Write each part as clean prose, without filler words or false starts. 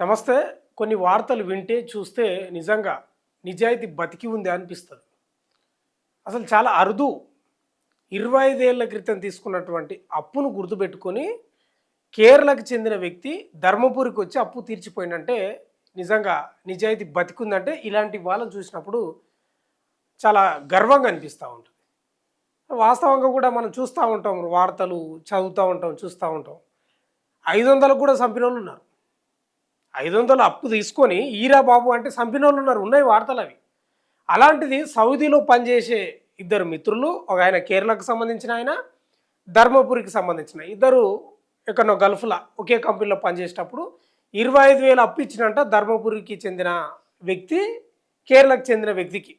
నమస్తే. కొన్ని వార్తలు వింటే, చూస్తే నిజంగా నిజాయితీ బతికి ఉంది అనిపిస్తది. అసలు చాలా అరుదు. 25 ఏళ్ల క్రితం తీసుకున్నటువంటి అప్పును గుర్తుపెట్టుకొని కేరళకు చెందిన వ్యక్తి ధర్మపురికొచ్చి అప్పు తీర్చిపోయిండంటే నిజంగా నిజాయితీ బతికుందంటే ఇలాంటి వాళ్ళని చూసినప్పుడు చాలా గర్వంగా అనిపిస్తూ ఉంటుంది. వాస్తవంగా కూడా మనం చూస్తూ ఉంటాం, వార్తలు చదువుతూ ఉంటాం, చూస్తూ ఉంటాం. 500కు కూడా చంపినోళ్ళున్నారు. 500 అప్పు తీసుకొని ఈరా బాబు అంటే చంపినోళ్ళు ఉన్నారు. ఉన్నాయి వార్తలు అవి. అలాంటిది సౌదీలో పనిచేసే ఇద్దరు మిత్రులు, ఒక ఆయన కేరళకు సంబంధించిన ఆయన, ధర్మపురికి సంబంధించిన ఇద్దరు ఎక్కడో గల్ఫ్లో ఒకే కంపెనీలో పనిచేసేటప్పుడు 25,000 అప్పు ఇచ్చినంట ధర్మపురికి చెందిన వ్యక్తి కేరళకు చెందిన వ్యక్తికి.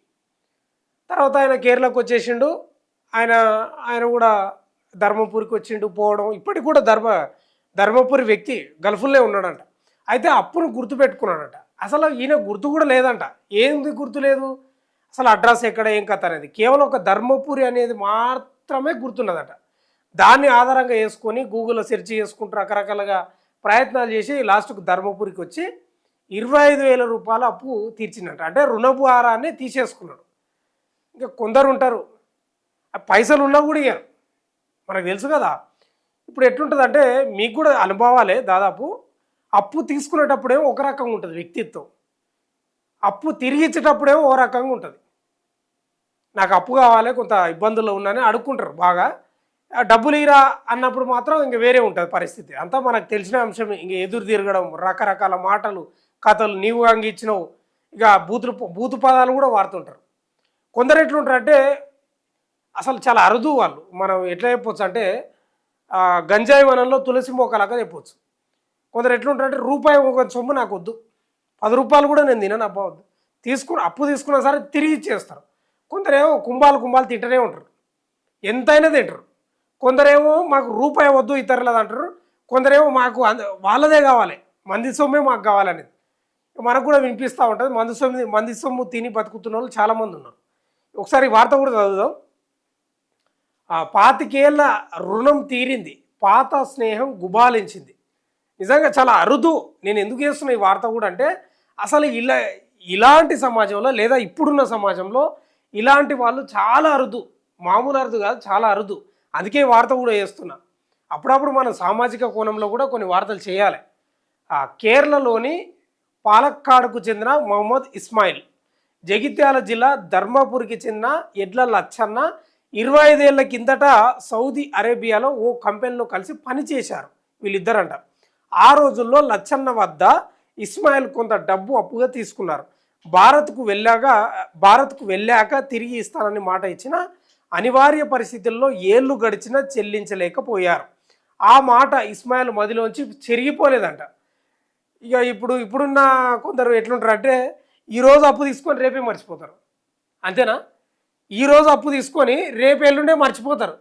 తర్వాత ఆయన కేరళకు వచ్చేసిండు. ఆయన ఆయన కూడా ధర్మపురికి వచ్చిండు పోవడం. ఇప్పటికి కూడా ధర్మపురి వ్యక్తి గల్ఫ్లోనే ఉన్నాడంట. అయితే అప్పును గుర్తుపెట్టుకున్నాడట. అసలు ఈయన గుర్తు కూడా లేదంట. ఏంది గుర్తు లేదు, అసలు అడ్రస్ ఎక్కడ, ఏం కథ అనేది కేవలం ఒక ధర్మపురి అనేది మాత్రమే గుర్తున్నదట. దాన్ని ఆధారంగా వేసుకొని గూగుల్లో సెర్చ్ చేసుకుంటూ రకరకాలుగా ప్రయత్నాలు చేసి లాస్ట్కు ధర్మపురికి వచ్చి 25,000 రూపాయల అప్పు తీర్చిందంట. అంటే రుణభారాన్ని తీసేసుకున్నాడు. ఇంకా కొందరు ఉంటారు పైసలు ఉన్నా కూడా ఇయ్యరు, మనకు తెలుసు కదా. ఇప్పుడు ఎట్లుంటుందంటే మీకు కూడా అనుభవాలే. దాదాపు అప్పు తీసుకునేటప్పుడేమో ఒక రకంగా ఉంటుంది వ్యక్తిత్వం, అప్పు తిరిగి ఇచ్చేటప్పుడేమో ఓ రకంగా ఉంటుంది. నాకు అప్పు కావాలి, కొంత ఇబ్బందుల్లో ఉన్నానని అడుక్కుంటారు బాగా. డబ్బులు ఇరా అన్నప్పుడు మాత్రం ఇంక వేరే ఉంటుంది పరిస్థితి. అంతా మనకు తెలిసిన అంశమే. ఇంక ఎదురు తిరగడం, రకరకాల మాటలు, కథలు, నీవు అంగిచ్చినవు, ఇక బూతు పదాలు కూడా వాడుతుంటారు. కొందరు ఎట్లుంటారంటే అసలు చాలా అరుదు వాళ్ళు. మనం ఎట్లా చెప్పొచ్చు అంటే గంజాయి వనంలో తులసి మోకలాగా చెప్పొచ్చు. కొందరు ఎట్లుంటారంటే రూపాయి ఒక సొమ్ము నాకు వద్దు, 10 రూపాయలు కూడా నేను తినను, అబ్బా వద్దు, అప్పు తీసుకున్నా సరే తిరిగి ఇచ్చేస్తారు. కొందరేమో కుంభాలు తింటూనే ఉంటారు, ఎంతైనా తింటారు. కొందరేమో మాకు రూపాయి వద్దు ఇతరులది అంటారు. కొందరేమో మాకు వాళ్ళదే కావాలి, మంది సొమ్మే మాకు కావాలనేది మనకు కూడా వినిపిస్తూ ఉంటుంది. మంది సొమ్ము తిని బతుకుతున్న వాళ్ళు చాలామంది ఉన్నారు. ఒకసారి వార్త కూడా చదువుదాం. 25 ఏళ్ళ రుణం తీరింది, పాత స్నేహం గుబాలించింది. నిజంగా చాలా అరుదు. నేను ఎందుకు చేస్తున్నా ఈ వార్త కూడా అంటే అసలు ఇలాంటి సమాజంలో లేదా ఇప్పుడున్న సమాజంలో ఇలాంటి వాళ్ళు చాలా అరుదు, మామూలు అరుదు కాదు, చాలా అరుదు. అందుకే వార్త కూడా చేస్తున్నా. అప్పుడప్పుడు మనం సామాజిక కోణంలో కూడా కొన్ని వార్తలు చేయాలి. కేరళలోని పాలక్కాడుకు చెందిన మొహమ్మద్ ఇస్మాయిల్, జగిత్యాల జిల్లా ధర్మపురికి చెందిన ఎడ్ల లచ్చన్న 25 ఏళ్ల కిందట సౌదీ అరేబియాలో ఓ కంపెనీలో కలిసి పనిచేశారు వీళ్ళిద్దరంట. ఆ రోజుల్లో లచ్చన్న వద్ద ఇస్మాయిల్ కొంత డబ్బు అప్పుగా తీసుకున్నారు. భారత్కు వెళ్ళాక తిరిగి ఇస్తానని మాట ఇచ్చిన అనివార్య పరిస్థితుల్లో ఏళ్ళు గడిచినా చెల్లించలేకపోయారు. ఆ మాట ఇస్మాయిల్ మదిలోంచి చెరిగిపోలేదంట. ఇక ఇప్పుడున్న కొందరు ఎట్లుంటారు అంటే ఈరోజు అప్పు తీసుకొని రేపే మర్చిపోతారు. అంతేనా? ఈరోజు అప్పు తీసుకొని రేపు ఎల్లుండే మర్చిపోతారు,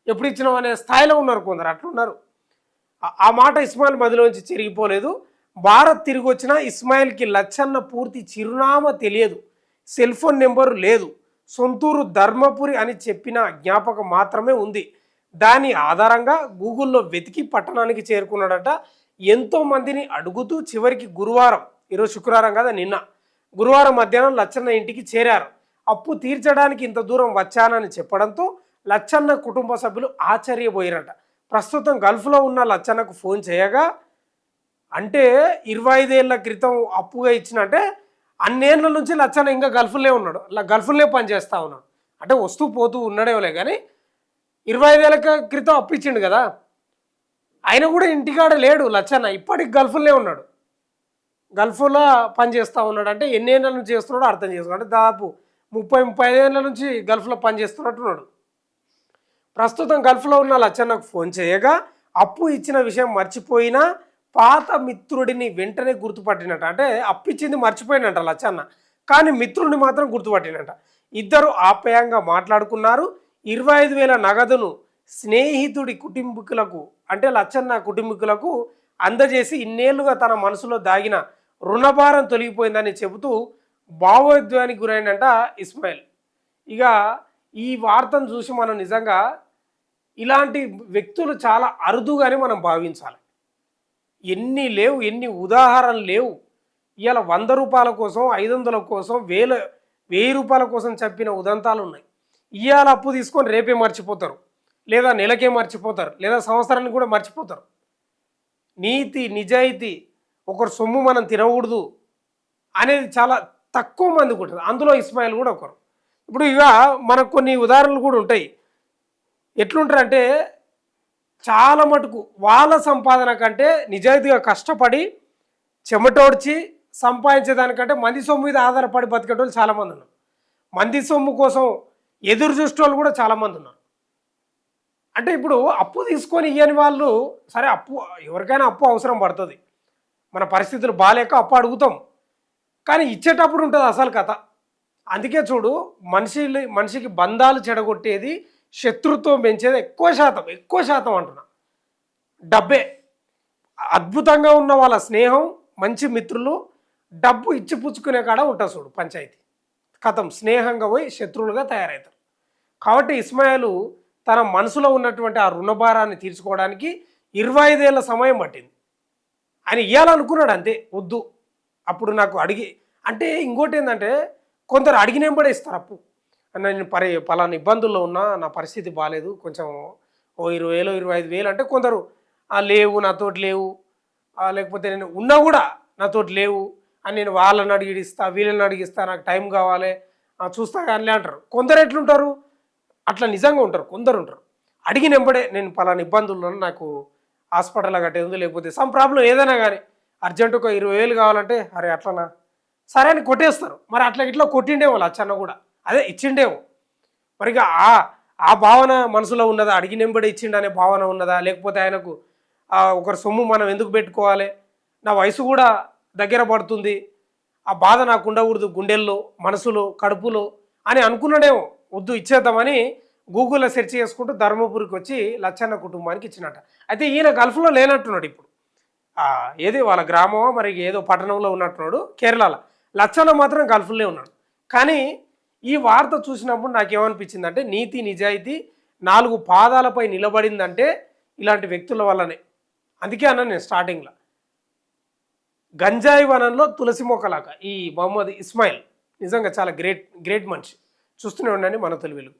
ఎప్పుడు ఇచ్చినాం అనే స్థాయిలో ఉన్నారు కొందరు. అట్లున్నారు. ఆ మాట ఇస్మాయిల్ మదిలోంచి చెరిగిపోలేదు. భారత్ తిరిగి వచ్చిన ఇస్మాయిల్కి లచ్చన్న పూర్తి చిరునామా తెలియదు, సెల్ ఫోన్ నెంబరు లేదు, సొంతూరు ధర్మపురి అని చెప్పిన జ్ఞాపకం మాత్రమే ఉంది. దాని ఆధారంగా గూగుల్లో వెతికి పట్టణానికి చేరుకున్నాడట. ఎంతోమందిని అడుగుతూ చివరికి గురువారం, ఈరోజు శుక్రవారం కదా, నిన్న గురువారం మధ్యాహ్నం లచ్చన్న ఇంటికి చేరారు. అప్పు తీర్చడానికి ఇంత దూరం వచ్చానని చెప్పడంతో లచ్చన్న కుటుంబ సభ్యులు ఆశ్చర్యపోయారట. ప్రస్తుతం గల్ఫ్లో ఉన్న లచ్చన్నకు ఫోన్ చేయగా, అంటే 25 ఏళ్ల క్రితం అప్పుగా ఇచ్చినంటే అన్నేళ్ల నుంచి లచ్చన్న ఇంకా గల్ఫ్లో ఉన్నాడు, గల్ఫ్లో పనిచేస్తూ ఉన్నాడు. అంటే వస్తూ పోతూ ఉన్నాడేమోలే కానీ 25 ఏళ్ల క్రితం అప్పు ఇచ్చిండు కదా. ఆయన కూడా ఇంటికాడ లేడు లచ్చన్న, ఇప్పటికి గల్ఫ్లో ఉన్నాడు, గల్ఫ్లో పనిచేస్తూ ఉన్నాడు. అంటే ఎన్ని ఏళ్ళ నుంచి చేస్తున్నాడో అర్థం చేసుకో. అంటే దాదాపు 30-35 ఏళ్ళ నుంచి గల్ఫ్లో పనిచేస్తున్నట్టున్నాడు. ప్రస్తుతం గల్ఫ్లో ఉన్న లచ్చన్నకు ఫోన్ చేయగా అప్పు ఇచ్చిన విషయం మర్చిపోయినా పాత మిత్రుడిని వెంటనే గుర్తుపట్టినట్ట. అంటే అప్పు ఇచ్చింది మర్చిపోయినట్ట లచ్చన్న, కానీ మిత్రుడిని మాత్రం గుర్తుపట్టినట్ట. ఇద్దరు ఆప్యాయంగా మాట్లాడుకున్నారు. 25,000 నగదును స్నేహితుడి కుటుంబీకులకు, అంటే లచ్చన్న కుటుంబీకులకు అందజేసి ఇన్నేళ్లుగా తన మనసులో దాగిన రుణభారం తొలగిపోయిందని చెబుతూ భావోద్వేగానికి గురైందంట ఇస్మాయిల్. ఇక ఈ వార్తను చూసి మనం నిజంగా ఇలాంటి వ్యక్తులు చాలా అరుదుగానే మనం భావించాలి. ఎన్ని లేవు, ఎన్ని ఉదాహరణలు లేవు. ఇవాళ 100 రూపాయల కోసం, 500 కోసం, 1000 రూపాయల కోసం చెప్పిన ఉదంతాలు ఉన్నాయి. ఇవాళ అప్పు తీసుకొని రేపే మర్చిపోతారు, లేదా నెలకే మర్చిపోతారు, లేదా సంవత్సరానికి కూడా మర్చిపోతారు. నీతి నిజాయితీ, ఒకరు సొమ్ము మనం తినకూడదు అనేది చాలా తక్కువ మందికి ఉంటుంది. అందులో ఇస్మాయిల్ కూడా ఒకరు. ఇప్పుడు ఇక మనకు కొన్ని ఉదాహరణలు కూడా ఉంటాయి. ఎట్లుంటారంటే చాలా మటుకు వాళ్ళ సంపాదన కంటే నిజాయితీగా కష్టపడి చెమటోడ్చి సంపాదించేదానికంటే మంది సొమ్ము మీద ఆధారపడి బతికేటోళ్ళు చాలామంది ఉన్నారు. మంది సొమ్ము కోసం ఎదురు చూసేటోళ్ళు కూడా చాలామంది ఉన్నారు. అంటే ఇప్పుడు అప్పు తీసుకొని ఇయ్యని వాళ్ళు, సరే అప్పు ఎవరికైనా అప్పు అవసరం పడుతుంది, మన పరిస్థితులు బాగాలేక అప్పు అడుగుతాం, కానీ ఇచ్చేటప్పుడు ఉంటుంది అసలు కథ. అందుకే చూడు, మనిషికి బంధాలు చెడగొట్టేది, శత్రుత్వం పెంచేది ఎక్కువ శాతం అంటున్నా డబ్బే. అద్భుతంగా ఉన్న వాళ్ళ స్నేహం, మంచి మిత్రులు, డబ్బు ఇచ్చి పుచ్చుకునే కాడ ఉంటుంది చూడు పంచాయతీ, కథం స్నేహంగా పోయి శత్రువులుగా తయారవుతారు. కాబట్టి ఇస్మాయిల్ తన మనసులో ఉన్నటువంటి ఆ రుణభారాన్ని తీర్చుకోవడానికి 25 ఏళ్ళ సమయం పట్టింది. ఆయన ఇవ్వాలనుకున్నాడు అంతే, వద్దు అప్పుడు నాకు అడిగి. అంటే ఇంకోటి ఏంటంటే కొందరు అడిగినేంబడే ఇస్తారు అప్పు. నేను పలానా ఇబ్బందుల్లో ఉన్నా, నా పరిస్థితి బాగాలేదు, కొంచెం ఓ 20,000 25,000 అంటే కొందరు లేవు నాతోటి లేవు, లేకపోతే నేను ఉన్నా కూడా నాతోటి లేవు అని నేను వాళ్ళని అడిగిస్తా, వీళ్ళని అడిగిస్తా, నాకు టైం కావాలి, చూస్తా కానీ అంటారు. కొందరు ఎట్లుంటారు, అట్లా నిజంగా ఉంటారు. కొందరు ఉంటారు అడిగినెంబడే, నేను పలానా ఇబ్బందుల్లో నాకు హాస్పిటల్ కట్టేది ఉంది, లేకపోతే సమ్ ప్రాబ్లం ఏదైనా కానీ అర్జెంటు ఒక 20,000 కావాలంటే అరే అట్లనా సరే అని కొట్టేస్తారు. మరి అట్లా ఇట్లా కొట్టిండేమో లచ్చన్న కూడా, అదే ఇచ్చిండేమో. మరి ఆ భావన మనసులో ఉన్నదా, అడిగినెంబడే ఇచ్చిండనే భావన ఉన్నదా, లేకపోతే ఆయనకు ఒకరి సొమ్ము మనం ఎందుకు పెట్టుకోవాలి, నా వయసు కూడా దగ్గర పడుతుంది, ఆ బాధ నాకు ఉండకూడదు గుండెల్లో, మనసులో, కడుపులో అని అనుకున్నాడేమో, వద్దు ఇచ్చేద్దామని గూగుల్లో సెర్చ్ చేసుకుంటూ ధర్మపురికి వచ్చి లచ్చన్న కుటుంబానికి ఇచ్చినట్ట. అయితే ఈయన గల్ఫ్లో లేనట్టున్నాడు ఇప్పుడు, ఏది వాళ్ళ గ్రామమో మరి ఏదో పట్టణంలో ఉన్నట్టున్నాడు కేరళలో. లచ్చన్న మాత్రం గల్ఫ్లోనే ఉన్నాడు. కానీ ఈ వార్త చూసినప్పుడు నాకేమనిపించిందంటే, నీతి నిజాయితీ 4 పాదాలపై నిలబడిందంటే ఇలాంటి వ్యక్తుల వల్లనే. అందుకే అన్నాను నేను స్టార్టింగ్లో, గంజాయి వనంలో తులసి మొక్కలాగా ఈ మొహమ్మద్ ఇస్మాయిల్ నిజంగా చాలా గ్రేట్ మనిషి. చూస్తూనే ఉండండి మన తెలుగు వెలుగు.